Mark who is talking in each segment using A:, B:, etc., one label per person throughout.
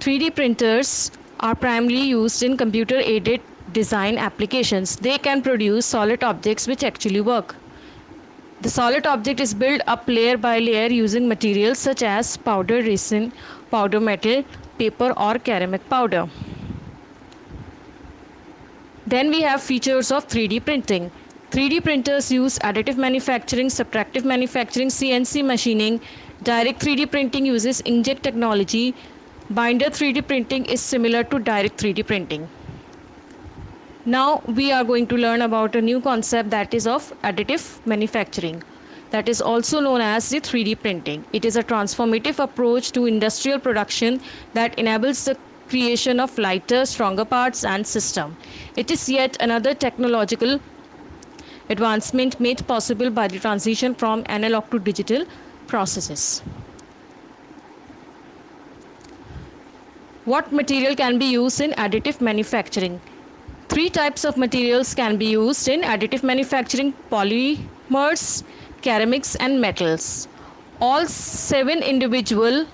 A: 3D printers are primarily used in computer-aided design applications. They can produce solid objects which actually work. The solid object is built up layer by layer using materials such as powder resin, powder metal, paper or ceramic powder. Then we have features of 3D printing. 3D printers use additive manufacturing, subtractive manufacturing, CNC machining. Direct 3D printing uses inkjet technology. Binder 3D printing is similar to direct 3D printing. Now we are going to learn about a new concept, that is of additive manufacturing, that is also known as the 3D printing. It is a transformative approach to industrial production that enables the creation of lighter, stronger parts and system. It is yet another technological advancement made possible by the transition from analog to digital processes. What material can be used in additive manufacturing? Three types of materials can be used in additive manufacturing: polymers, ceramics and metals. All 7 individual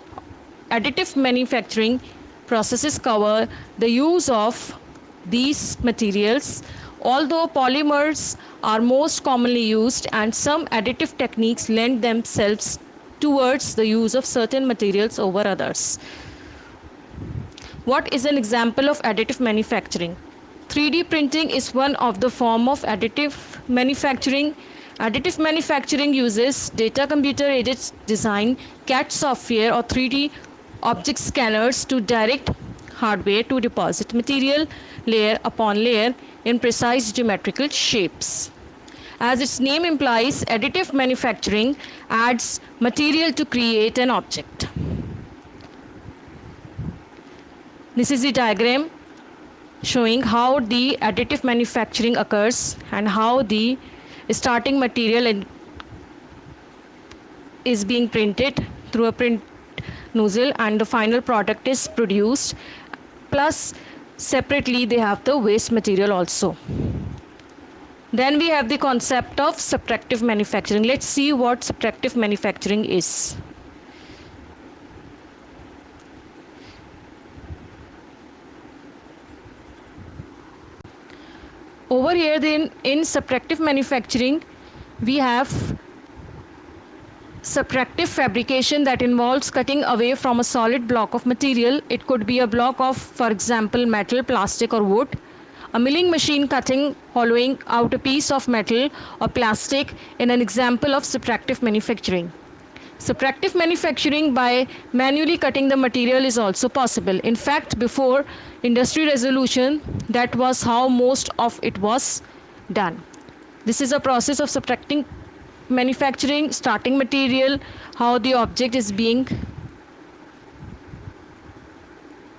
A: additive manufacturing processes cover the use of these materials. Although polymers are most commonly used and some additive techniques lend themselves towards the use of certain materials over others. What is an example of additive manufacturing? 3D printing is one of the form of additive manufacturing. Additive manufacturing uses data computer-aided design, CAD software or 3D object scanners to direct hardware to deposit material layer upon layer in precise geometrical shapes. As its name implies, additive manufacturing adds material to create an object. This is the diagram showing how the additive manufacturing occurs and how the starting material is being printed through a print nozzle and the final product is produced, plus separately they have the waste material also. Then we have the concept of subtractive manufacturing. Let's see what subtractive manufacturing is. Over here then in subtractive manufacturing we have subtractive fabrication that involves cutting away from a solid block of material. It could be a block of, for example, metal, plastic or wood. A milling machine cutting, hollowing out a piece of metal or plastic in an example of subtractive manufacturing. Subtractive manufacturing by manually cutting the material is also possible. In fact, before industry resolution, that was how most of it was done. This is a process of subtracting manufacturing, starting material, how the object is being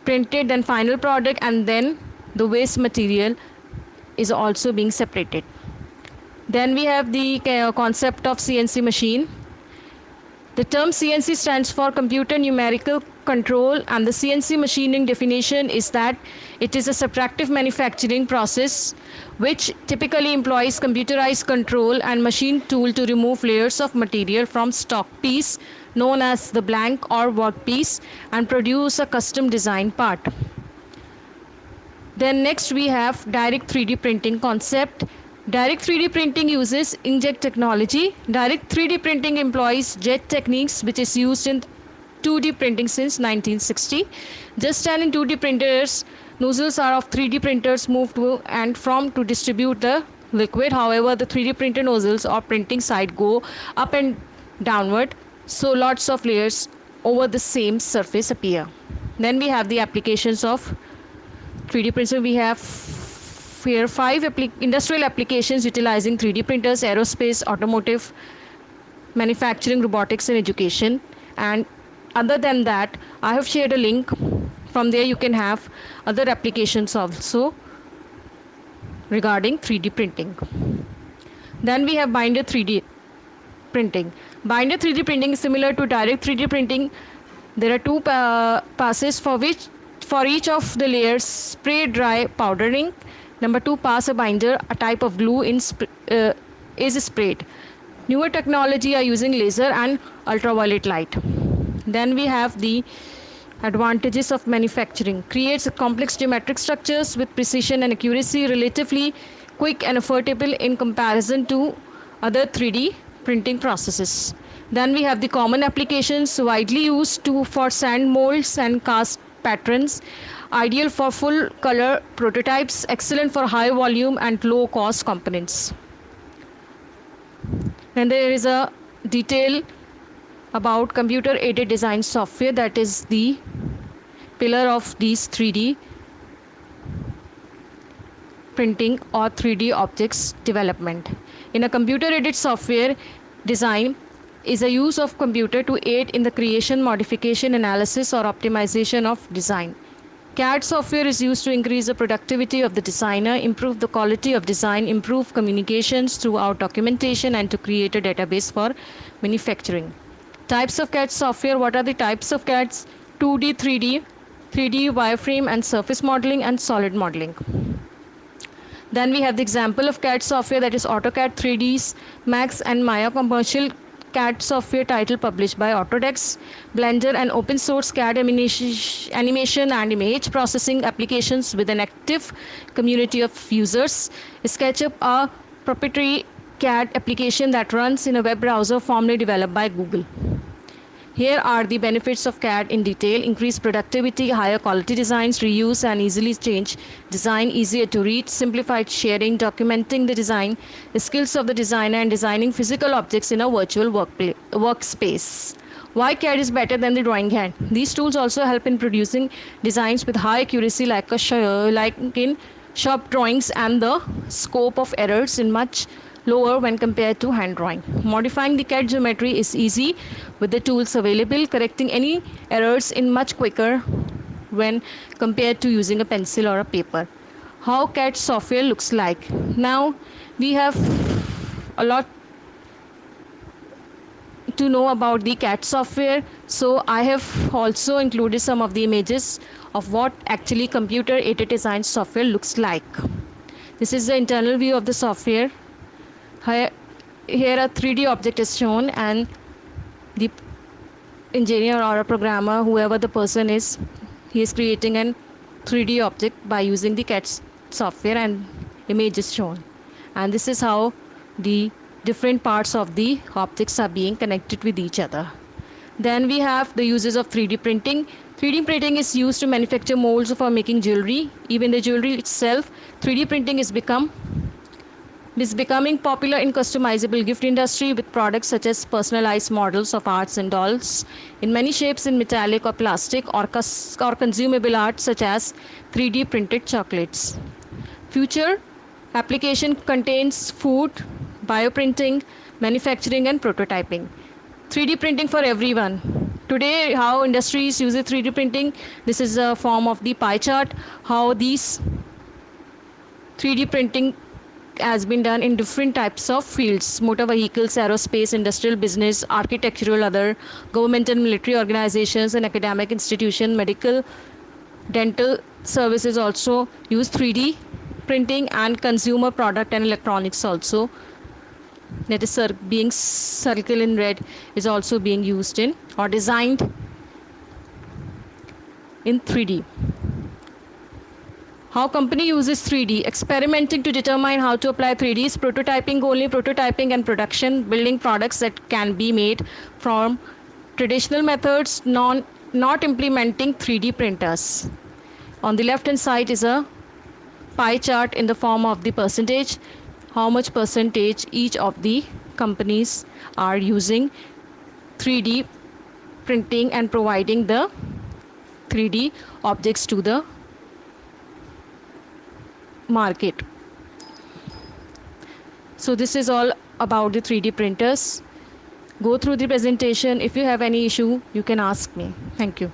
A: printed, then final product, and then the waste material is also being separated. Then we have the concept of CNC machine. The term CNC stands for computer numerical control, and the CNC machining definition is that it is a subtractive manufacturing process which typically employs computerized control and machine tool to remove layers of material from stock piece known as the blank or workpiece and produce a custom design part. Then next we have direct 3D printing concept. Direct 3D printing uses inkjet technology. Direct 3D printing employs jet techniques which is used in 2D printing since 1960. Just as in 2D printers, nozzles are of 3D printers moved to and from to distribute the liquid. However, the 3D printer nozzles or printing side go up and downward, so lots of layers over the same surface appear. Then we have the applications of 3D printer. We have here 5 industrial applications utilizing 3D printers: aerospace, automotive, manufacturing, robotics and education. And other than that, I have shared a link. From there you can have other applications also regarding 3D printing. Then we have binder 3D printing. Binder 3D printing is similar to direct 3D printing. There are 2 passes for each of the layers: spray, dry, powdering. Number 2, pass a binder, a type of glue is sprayed. Newer technology are using laser and ultraviolet light. Then we have the Advantages of manufacturing: creates complex geometric structures with precision and accuracy, relatively quick and affordable in comparison to other 3D printing processes. Then we have the common applications widely used for sand molds and cast patterns, ideal for full color prototypes, excellent for high volume and low cost components. Then there is a detail about computer aided design software, that is the pillar of these 3D printing or 3D objects development. In a computer aided software, design is a use of computer to aid in the creation, modification, analysis or optimization of design. CAD software is used to increase the productivity of the designer, improve the quality of design, improve communications throughout documentation, and to create a database for manufacturing. Types of CAD software: what are the types of CADs? 2D, 3D, 3D wireframe and surface modeling, and solid modeling. Then we have the example of CAD software, that is AutoCAD 3Ds, Max and Maya commercial CAD software title published by Autodesk, Blender and open source CAD animation and image processing applications with an active community of users. SketchUp, a proprietary CAD application that runs in a web browser formerly developed by Google. Here are the benefits of CAD in detail: increased productivity, higher quality designs, reuse and easily change design, easier to read, simplified sharing, documenting the design, the skills of the designer, and designing physical objects in a virtual workspace. Why CAD is better than the drawing hand? These tools also help in producing designs with high accuracy, like in shop drawings, and the scope of errors in much lower when compared to hand drawing. Modifying the CAD geometry is easy with the tools available, correcting any errors in much quicker when compared to using a pencil or a paper. How CAD software looks like. Now we have a lot to know about the CAD software, so I have also included some of the images of what actually computer aided design software looks like. This is the internal view of the software. Here a 3D object is shown, and the engineer or a programmer, whoever the person is, he is creating an 3D object by using the CAD software, and image is shown. And this is how the different parts of the objects are being connected with each other. Then we have the uses of 3D printing. 3D printing is used to manufacture molds for making jewelry. Even the jewelry itself, 3D printing is becoming popular in customizable gift industry with products such as personalized models of arts and dolls in many shapes, in metallic or plastic, or consumable art such as 3D printed chocolates. Future application contains food, bioprinting, manufacturing and prototyping. 3D printing for everyone. Today, how industries use 3D printing. This is a form of the pie chart, how these 3D printing has been done in different types of fields: motor vehicles, aerospace, industrial, business, architectural, other government and military organizations and academic institutions, medical, dental services also use 3D printing, and consumer product and electronics also, that is being circle in red, is also being used in or designed in 3D. How company uses 3D. Experimenting to determine how to apply 3D is prototyping only. Prototyping and production, building products that can be made from traditional methods, not implementing 3D printers. On the left hand side is a pie chart in the form of the percentage, how much percentage each of the companies are using 3D printing and providing the 3D objects to the market. So this is all about the 3D printers. Go through the presentation. If you have any issue, you can ask me. Thank you.